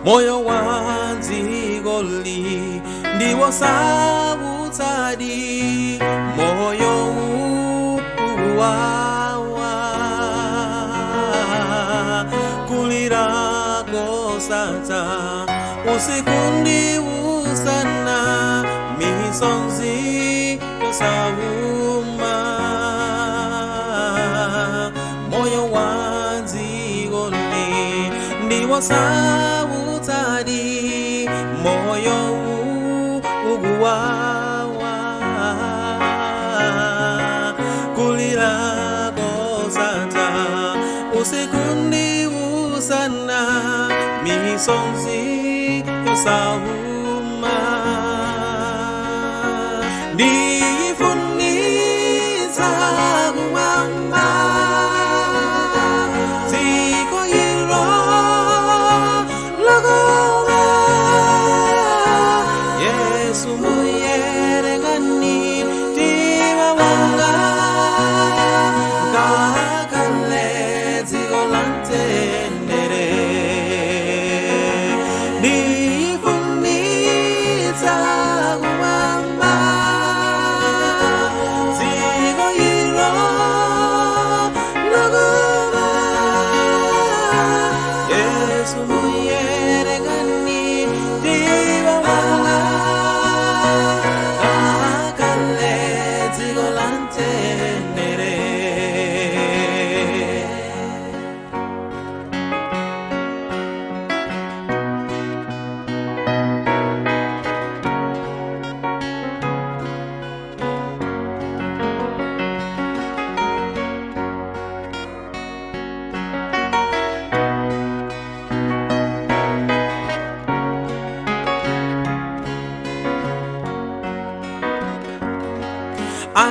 moyo wanzigoli ndiwo sautadi moyo uwawa kulira kosata usiku ndi usana misonzi yosauma moyo wanzigoli ndiwo sautadi moyo uguwawa kulira kosata usiku ndi usana misonzi yosauma ndifuniza kumwamba dziko ilo lokoma Yesu muyerengani mtima wanga ngakale dziko la mtendere ndifuniza kumwamba dziko ilo lokoma Yesu muyerengani mtima wanga ngakale dziko la mtendere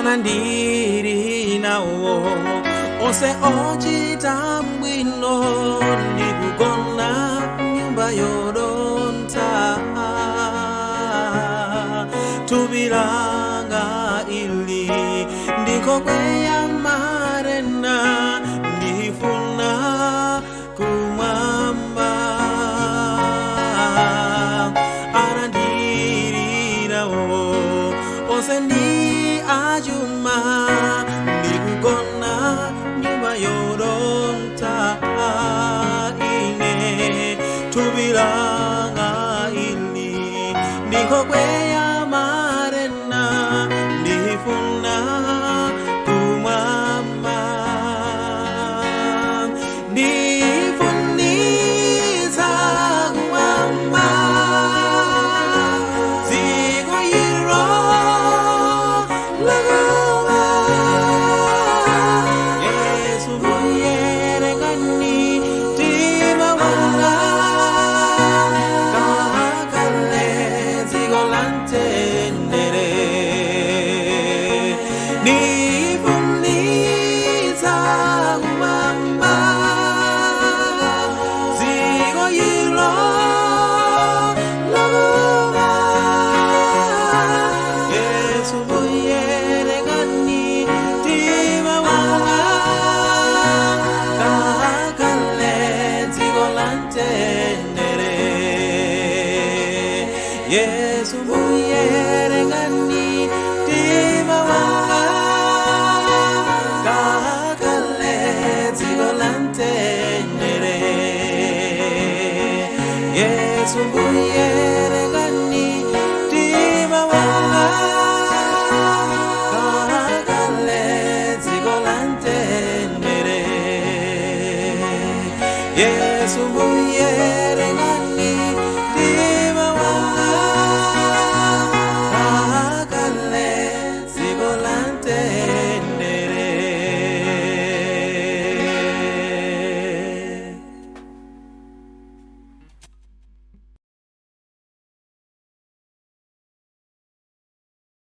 anandiri nawo onse ochita bwino ndikugona nyumba yodontha thupi langa ili ndikokweya marena ndifuna kumwamba anandiri nawo onse ndi ajuma ndikugona nyumba yodontha ine thupi langa ili ndikokweya marena ndifuna kumwamba ndifuniza kumwamba dziko ilo lokoma Yesu muyerengani mtima wanga ngakale dziko la mtendere ndifuniza kumwamba dziko ilo lokoma Yesu muyerengani mtima wanga ngakale dziko la mtendere